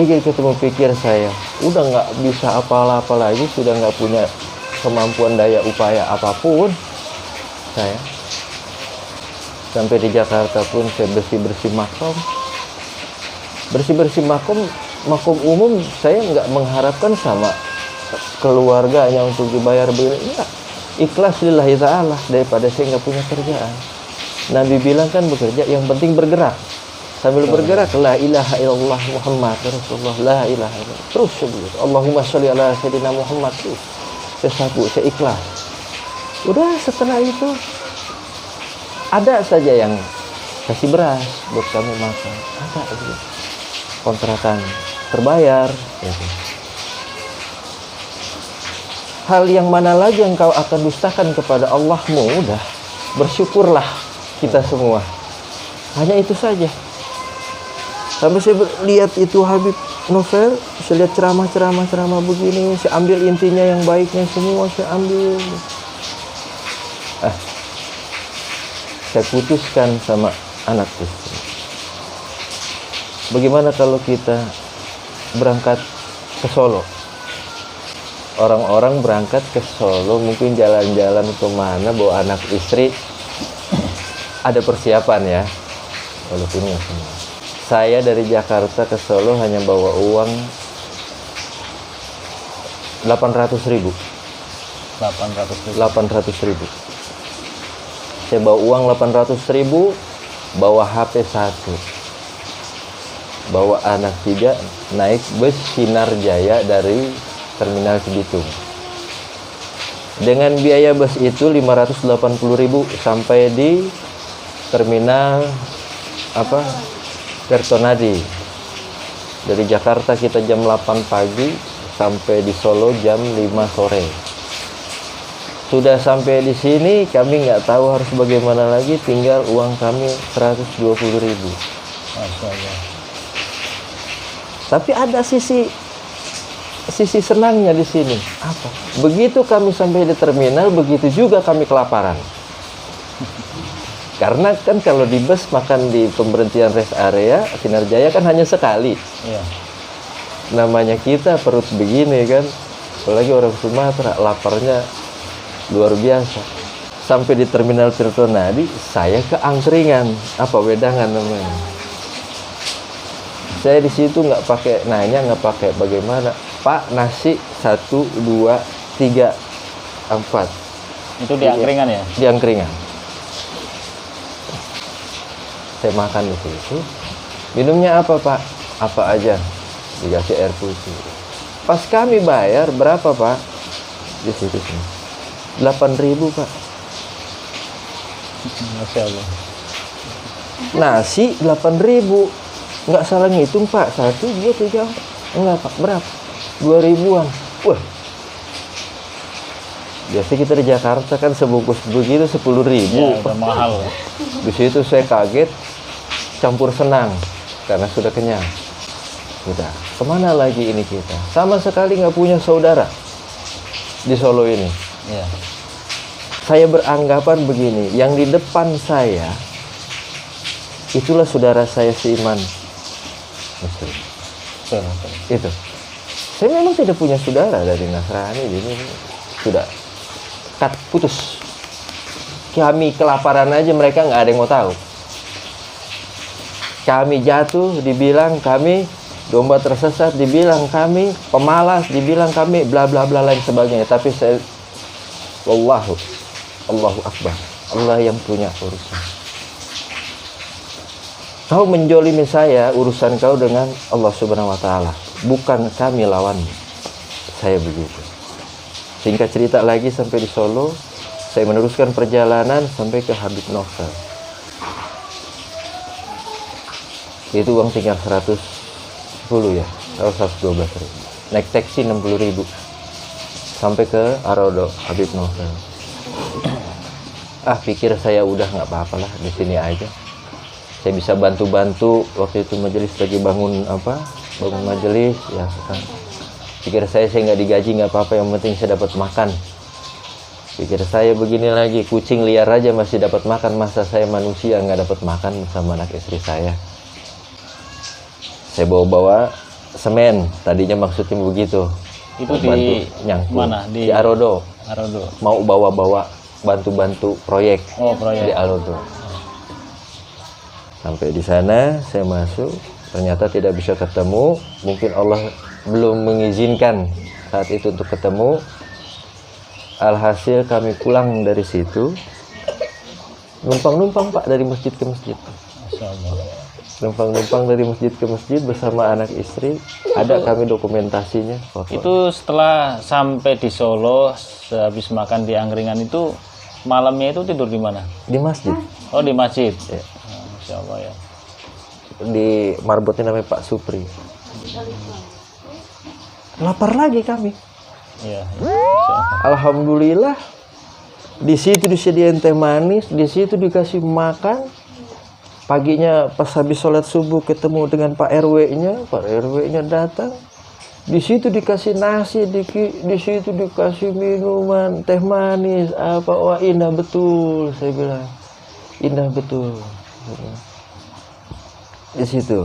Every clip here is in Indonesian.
ketemu pikir saya, udah nggak bisa apa-apa lagi, sudah nggak punya kemampuan daya upaya apapun. Saya sampai di Jakarta pun saya bersih-bersih makom. Bersih-bersih makom umum, saya nggak mengharapkan sama keluarganya untuk dibayar begini. Enggak. Ikhlas lillahi ta'ala, daripada saya nggak punya kerjaan. Nabi bilang kan bekerja, yang penting bergerak. Sambil bergerak, la ilaha illallah Muhammad Rasulullah, la ilaha illallah. Terus sebut, Allahumma sholli ala sayyidina Muhammad. Terus saya sabu, saya ikhlas. Udah, setelah itu ada saja yang kasih beras buat kamu makan, ada gitu. Kontrakan terbayar gitu. Hal yang mana lagi yang kau akan dustakan kepada Allahmu? Udah, bersyukurlah kita semua. Hanya itu saja. Sampai saya lihat itu Habib Novel, saya lihat ceramah begini, saya ambil intinya yang baiknya semua, saya ambil. Saya putuskan sama anak istri. Bagaimana kalau kita berangkat ke Solo? Orang-orang berangkat ke Solo mungkin jalan-jalan kemana bawa anak istri, ada persiapan ya. Walaupun nggak semua. Saya dari Jakarta ke Solo hanya bawa uang 800.000. 800.000. Saya bawa uang 800.000, bawa HP 1, bawa anak 3, naik bus Sinar Jaya dari Terminal Cibitung. Dengan biaya bus itu 580.000 sampai di terminal Tirtonadi. Dari Jakarta kita jam 8 pagi sampai di Solo jam 5 sore. Sudah sampai di sini kami nggak tahu harus bagaimana lagi, tinggal uang kami 120.000. Masya Allah. Tapi ada sisi senangnya di sini. Apa? Begitu kami sampai di terminal, begitu juga kami kelaparan. Karena kan kalau di bus makan di pemberhentian rest area Sinar Jaya kan hanya sekali. Iya. Namanya kita perut begini kan, apalagi orang Sumatera, laparnya luar biasa. Sampai di terminal Tirtonadi, saya ke angkringan, Wedangan namanya. Saya di situ nggak pakai nanya, nggak pakai bagaimana. Pak, nasi 1, 2, 3, 4. Itu di angkringan ya? Di angkringan. Saya makan di situ. Minumnya apa, Pak? Apa aja. Dikasih air putih. Pas kami bayar, berapa, Pak? Di situ sini. 8.000, Pak. Masya Allah. Nasi 8.000. Nggak salah ngitung, Pak. 1, 2, 3. Enggak, Pak. Berapa? 2.000-an. Wah. Biasa kita di Jakarta kan sebungkus begitu 10.000. Ya, udah mahal. Di situ saya kaget, campur senang karena sudah kenyang. Sudah. Kemana lagi ini kita? Sama sekali nggak punya saudara di Solo ini. Ya. Saya beranggapan begini, yang di depan saya itulah saudara saya seiman Muslim. Itu. Saya memang tidak punya saudara dari Nasrani, ini sudah cut, putus. Kami kelaparan aja mereka nggak ada yang mau tahu. Kami jatuh dibilang kami domba tersesat, dibilang kami pemalas, dibilang kami bla bla bla lain sebagainya. Tapi saya, Allahu Akbar, Allah yang punya urusan. Kau menjolimi saya, urusan kau dengan Allah Subhanahu Wa Taala, bukan kami lawanmu. Saya begitu. Singkat cerita lagi, sampai di Solo, saya meneruskan perjalanan sampai ke Habib Novel. Itu uang tinggal 110 ya, atau 112.000. Naik taksi 60.000 sampai ke Arodo Habib Novel. Pikir saya udah nggak apa-apa lah di sini aja. Saya bisa bantu-bantu waktu itu majelis lagi bangun majelis ya kan. Pikir saya nggak digaji nggak apa-apa, yang penting saya dapat makan. Pikir saya begini lagi, kucing liar aja masih dapat makan, masa saya manusia nggak dapat makan bersama anak istri saya. Saya bawa-bawa semen, tadinya maksudnya begitu. Itu Mau di bantu nyangkut. mana? Di Arodo. Arodo. Mau bawa-bawa bantu-bantu proyek Oh, di proyek. Arodo. Sampai di sana saya masuk, ternyata tidak bisa ketemu. Mungkin Allah belum mengizinkan saat itu untuk ketemu. Alhasil kami pulang dari situ, numpang-numpang Pak dari masjid ke masjid. Masya Allah. Numpang-numpang dari masjid ke masjid bersama anak istri. Ada kami dokumentasinya, foto. Itu setelah sampai di Solo, habis makan di angkringan itu, malamnya itu tidur di mana? Di masjid, Oh, di masjid. Ya. Oh, Masya Allah ya. di marbotnya namanya Pak Supri. Lapar lagi kami. Iya. Masya Allah. Alhamdulillah, di situ disediain teh manis, di situ dikasih makan. Paginya pas habis sholat subuh ketemu dengan Pak RW-nya, Pak RW-nya datang. Di situ dikasih nasi, di situ dikasih minuman, teh manis, apa, wah indah betul, saya bilang, indah betul. Di situ,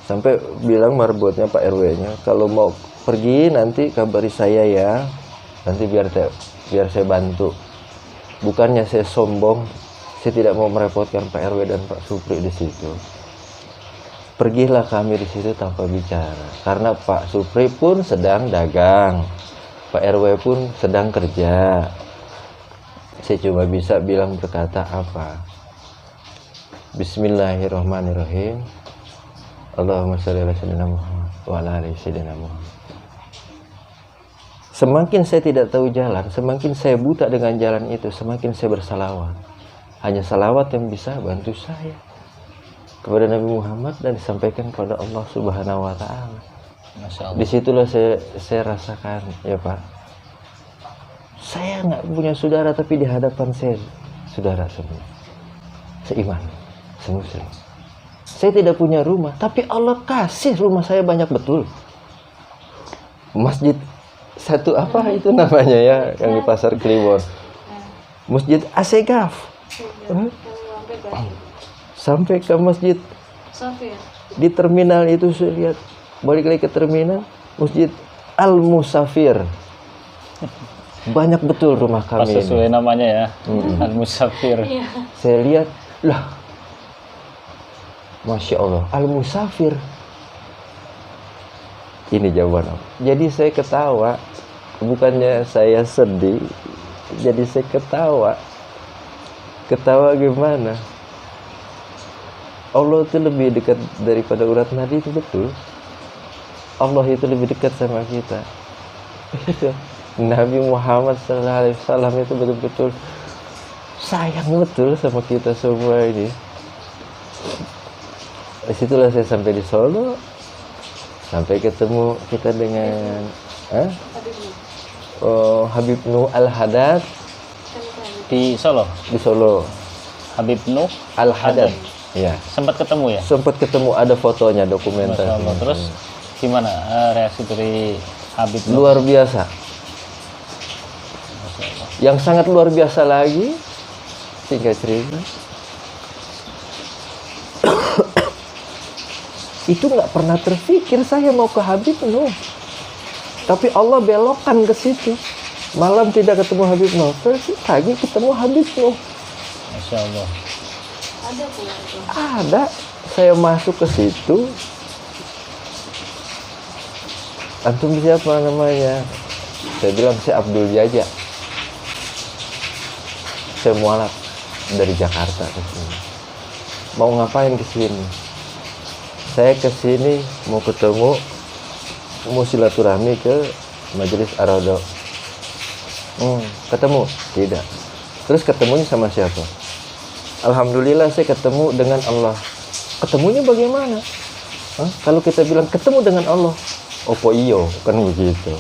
sampai bilang marbotnya Pak RW-nya, kalau mau pergi nanti kabari saya ya, nanti biar saya bantu. Bukannya saya sombong, saya tidak mau merepotkan Pak RW dan Pak Supri di situ. Pergilah kami di situ tanpa bicara, karena Pak Supri pun sedang dagang, Pak RW pun sedang kerja. Saya cuma bisa bilang berkata apa? Bismillahirrahmanirrahim. Allahumma sholli ala sayyidina Muhammad wa ala ali sayyidina Muhammad. Semakin saya tidak tahu jalan, semakin saya buta dengan jalan itu, semakin saya bersalawat. Hanya salawat yang bisa bantu saya kepada Nabi Muhammad dan disampaikan kepada Allah Subhanahu wa Ta'ala. Masya Allah. Disitulah saya rasakan, ya Pak, saya nggak punya saudara, tapi di hadapan saya saudara semua, seiman, semuslim. Saya tidak punya rumah, tapi Allah kasih rumah saya banyak betul. Masjid satu apa itu namanya ya, yang di Pasar Kliwon, Masjid Asegaf. Sampai ke masjid di terminal itu saya lihat, balik lagi ke terminal, Masjid Al Musafir. Banyak betul rumah Pas kami. sesuai namanya ya, Al Musafir. Saya lihat, lah, Masya Allah, Al Musafir. Ini jawaban aku. Jadi saya ketawa, bukannya saya sedih, jadi saya ketawa. Ketawa gimana? Allah itu lebih dekat daripada urat nadi, itu betul. Allah itu lebih dekat sama kita. Itu. Nabi Muhammad SAW itu betul-betul sayang betul sama kita semua ini. Disitulah saya sampai di Solo, sampai ketemu kita dengan Habib Nuh Al-Haddad Di Solo, di Solo. Habib Nuh Al-Haddad. Ya. sempat ketemu ya. Sempat ketemu, ada fotonya, Masya dokumentasi. Allah. Terus gimana reaksi dari Habib Nuh? Luar biasa. Yang sangat luar biasa lagi, singkat cerita, itu nggak pernah terpikir saya mau ke Habib Nuh, tapi Allah belokkan ke situ. Malam tidak ketemu Habib Nuh, terus pagi ketemu Habib Nuh. Masya Allah. Ada, saya masuk ke situ. Antum siapa namanya? Saya bilang saya Abdul Jaja. Saya mualaf dari Jakarta ke sini. Mau ngapain ke sini? Saya ke sini mau ketemu, mau silaturahmi ke Majelis Ar-Raudhah. Ketemu? Tidak. Terus ketemunya sama siapa? Alhamdulillah saya ketemu dengan Allah. Ketemunya bagaimana? Kalau kita bilang ketemu dengan Allah, opo iyo, kan begitu.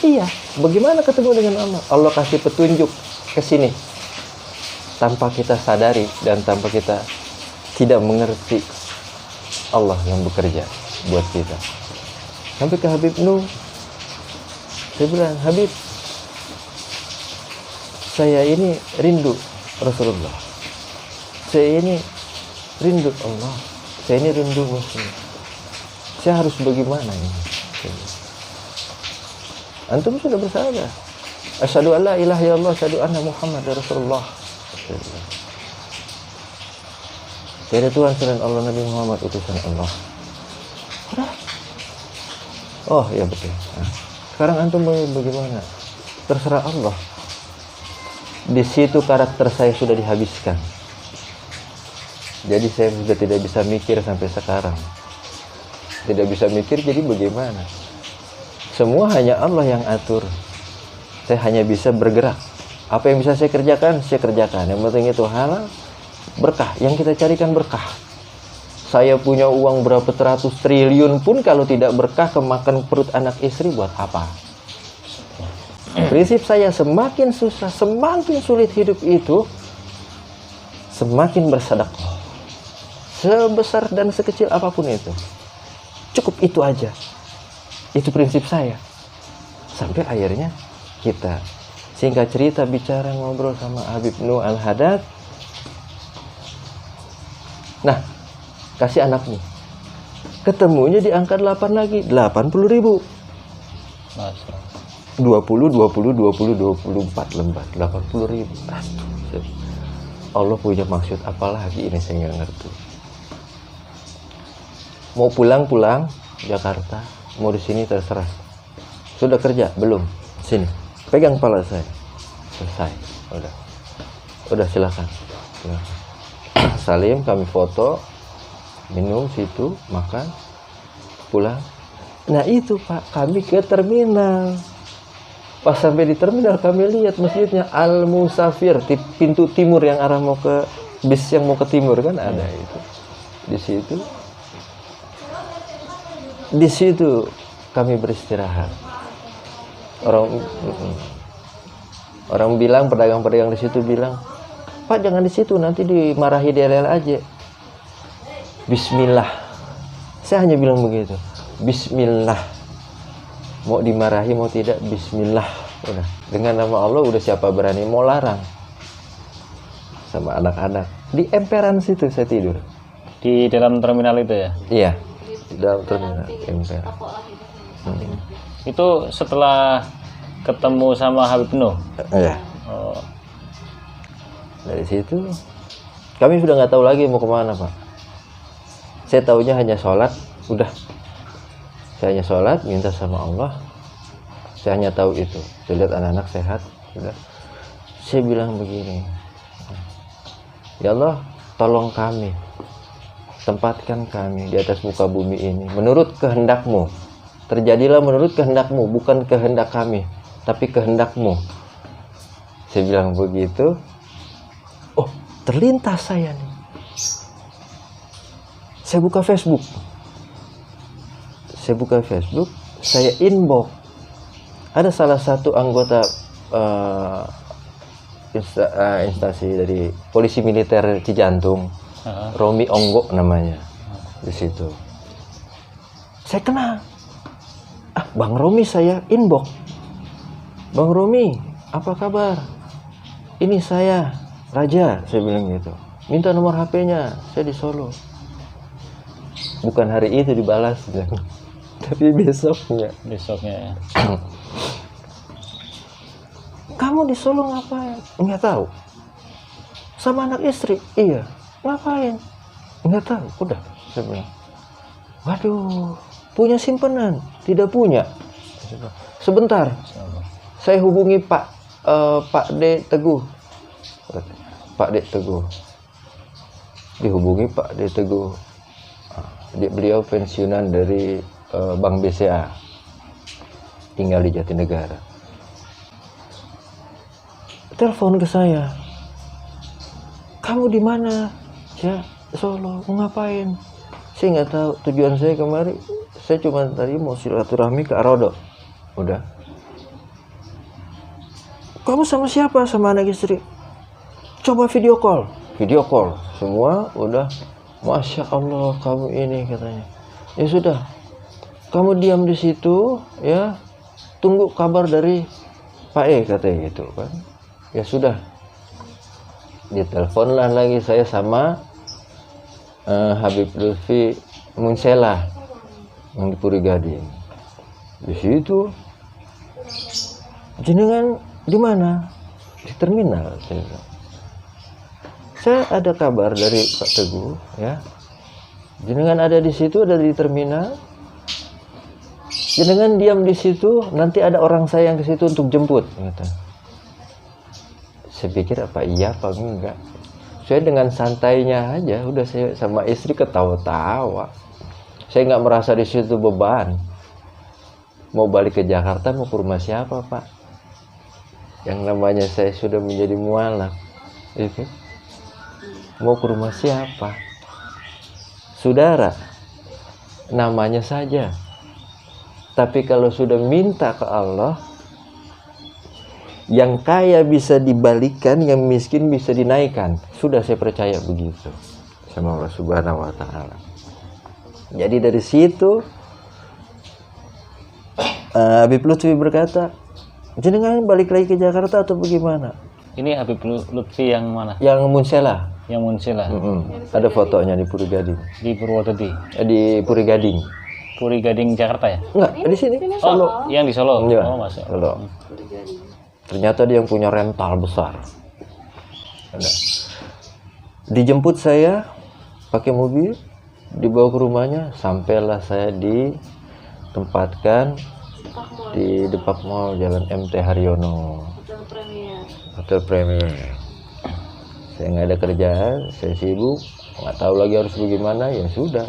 Iya, bagaimana ketemu dengan Allah? Allah kasih petunjuk ke sini tanpa kita sadari dan tanpa kita tidak mengerti Allah yang bekerja buat kita. Sampai ke Habib Nuh, saya bilang, Habib, saya ini rindu Rasulullah, saya ini rindu Allah, saya ini rindu Muslim, Saya harus bagaimana ini? Antum sudah bersahadat. Asyhadu an la ilaha illallah, asyhadu anna Muhammadar Rasulullah. Tiada Tuhan selain Allah, Nabi Muhammad utusan Allah. Udah. Oh ya betul. Nah, sekarang antum mau bagaimana? Terserah Allah. Di situ karakter saya sudah dihabiskan. Jadi saya sudah tidak bisa mikir sampai sekarang. Tidak bisa mikir, jadi bagaimana? Semua hanya Allah yang atur. Saya hanya bisa bergerak. Apa yang bisa saya kerjakan, saya kerjakan. Yang penting itu halal, berkah. Yang kita carikan berkah. Saya punya uang berapa ratus triliun pun kalau tidak berkah, kemakan perut anak istri, buat apa? Prinsip saya, semakin susah, semakin sulit hidup itu, semakin bersedekah. Sebesar dan sekecil apapun itu, cukup itu aja. Itu prinsip saya. Sampai akhirnya kita, singkat cerita, bicara ngobrol sama Habib Nuh Al-Haddad. Nah, kasih anak nih, ketemunya di angka 8 lagi, 80.000. 20, 24 lembar, 80.000. Allah punya maksud apa lagi ini, saya nggak ngerti. Mau pulang Jakarta, mau di sini terserah. Sudah kerja belum? Sini, pegang kepala saya. Selesai, udah silakan. Salim, kami foto, minum situ, makan, pulang. Nah itu Pak, kami ke terminal. Pas sampai di terminal kami lihat masjidnya Al Musafir, di pintu timur yang arah mau ke bis yang mau ke timur kan ada itu. Di situ kami beristirahat. Orang bilang, pedagang-pedagang di situ bilang, Pak jangan di situ, nanti dimarahi DLL aja. Bismillah. Saya hanya bilang begitu. Bismillah. Mau dimarahi mau tidak, bismillah. Udah. Dengan nama Allah, udah siapa berani mau larang. Sama anak-anak. Di emperan situ saya tidur. Di dalam terminal itu ya? Iya. Di dalam terminal emperan. Itu setelah ketemu sama Habib Nuh? Iya. Oh. Dari situ kami sudah nggak tahu lagi mau kemana Pak. Saya tahunya hanya sholat, udah. Saya hanya sholat, minta sama Allah. Saya hanya tahu itu. Saya lihat anak-anak sehat, udah. Saya bilang begini, ya Allah, tolong kami, tempatkan kami di atas muka bumi ini menurut kehendak-Mu. Terjadilah menurut kehendak-Mu, bukan kehendak kami, tapi kehendak-Mu. Saya bilang begitu. Oh, terlintas saya nih. Saya buka Facebook. Saya inbox. Ada salah satu anggota instansi dari polisi militer Cijantung, Romi Onggo namanya, di situ. Saya kenal. Bang Romi, saya inbox. Bang Romi, apa kabar? Ini saya, Raja, saya bilang gitu. Minta nomor HP-nya, saya di Solo. Bukan hari itu dibalas, tapi besoknya. Ya. Kamu di Solo ngapain? Nggak tahu. Sama anak istri? Iya. Ngapain? Nggak tahu. Udah, saya bilang. Waduh, punya simpenan? Tidak punya. Sebentar, saya hubungi Pak D Teguh. Pak D Teguh. Dihubungi Pak D Teguh. Beliau pensiunan dari Bank BCA, tinggal di Jatinegara. Telepon ke saya, kamu di mana? Ya, Solo. Mau ngapain? Saya nggak tahu. Tujuan saya kemari, saya cuma tadi mau silaturahmi ke Arodo. Udah. Kamu sama siapa? Sama anak istri. Coba video call. Semua udah. Masya Allah, kamu ini, katanya. Ya sudah, kamu diam di situ, ya. Tunggu kabar dari Pak E, katanya gitu kan. Ya sudah. Diteleponlah lagi saya sama Habib Lutfi Munsela. yang di Puri Gading. Di situ, jenengan di mana? Di terminal. Saya ada kabar dari Pak Teguh, ya. Jenengan ada di situ, ada di terminal. Jenengan diam di situ, nanti ada orang saya yang ke situ untuk jemput. Kata. Saya pikir apa iya apa enggak. Saya dengan santainya aja, udah saya sama istri ketawa-tawa. Saya nggak merasa di situ beban. Mau balik ke Jakarta, mau ke rumah siapa, Pak? Yang namanya saya sudah menjadi mualaf. Itu. Mau ke rumah siapa? Saudara, namanya saja. Tapi kalau sudah minta ke Allah, yang kaya bisa dibalikan, yang miskin bisa dinaikkan. Sudah saya percaya begitu sama Allah Subhanahu wa Ta'ala. Jadi dari situ Habib Lutfi berkata, jenengan balik lagi ke Jakarta atau bagaimana? Ini Habib Lutfi yang mana? Yang Munsela. Yang Munsela. Ada fotonya di Puri Gading. Di Purwodadi. Di Puri Gading. Puri Gading Jakarta ya? Enggak, di sini. Solo. Oh, yang di Solo. Ya, Oh, masuk. Solo. Ternyata dia yang punya rental besar. Ada. Dijemput saya pakai mobil, dibawa ke rumahnya, sampailah saya ditempatkan di Depak Mall, Jalan MT Haryono. Hotel Premier. Saya nggak ada kerjaan, saya sibuk, nggak tahu lagi harus bagaimana, ya sudah.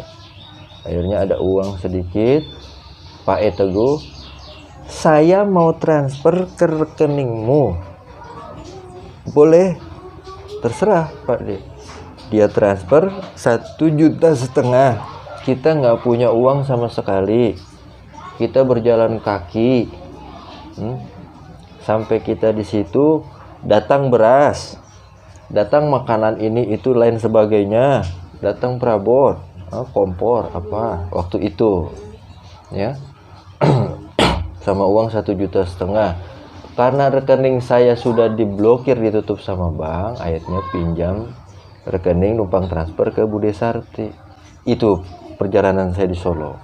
Akhirnya ada uang sedikit, Pak Teguh, saya mau transfer ke rekeningmu. Boleh? Terserah Pak D. Dia transfer 1,5 juta. Kita nggak punya uang sama sekali. Kita berjalan kaki. Sampai kita di situ, datang beras, datang makanan ini itu lain sebagainya, datang perabot, kompor apa waktu itu, ya. Sama uang 1,5 juta. Karena rekening saya sudah diblokir, ditutup sama bank, akhirnya pinjam rekening numpang transfer ke Bude Sarti. Itu perjalanan saya di Solo.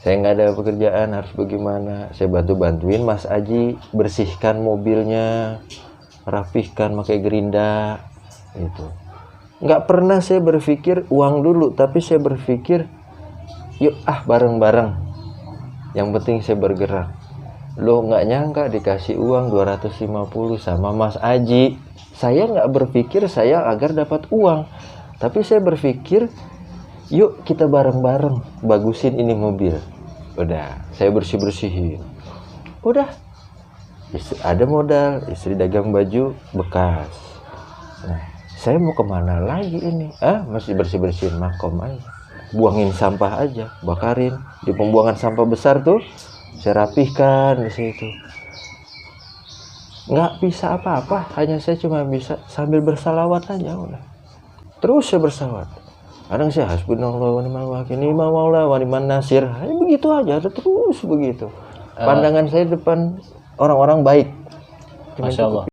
Saya nggak ada pekerjaan, harus bagaimana? Saya bantuin Mas Aji bersihkan mobilnya, rapihkan pakai gerinda, itu. Nggak pernah saya berpikir uang dulu, tapi saya berpikir yuk bareng-bareng. Yang penting saya bergerak. Lo nggak nyangka dikasih uang 250 sama Mas Aji. Saya nggak berpikir saya agar dapat uang, tapi saya berpikir yuk kita bareng-bareng bagusin ini mobil. Udah, saya bersih-bersihin. Udah, ada modal, istri dagang baju bekas. Nah, saya mau kemana lagi ini? Masih bersih-bersihin makom aja. Buangin sampah aja, bakarin. Di pembuangan sampah besar tuh, saya rapihkan di situ. Nggak bisa apa-apa, hanya saya cuma bisa sambil bersalawat aja udah. Terus saya bersalawat. Kadang saya hasbunallah wa ni'mal wakil, ni'mal maula wa ni'man nasir. Hanya begitu aja, terus begitu. Pandangan saya depan orang-orang baik. Masya Allah.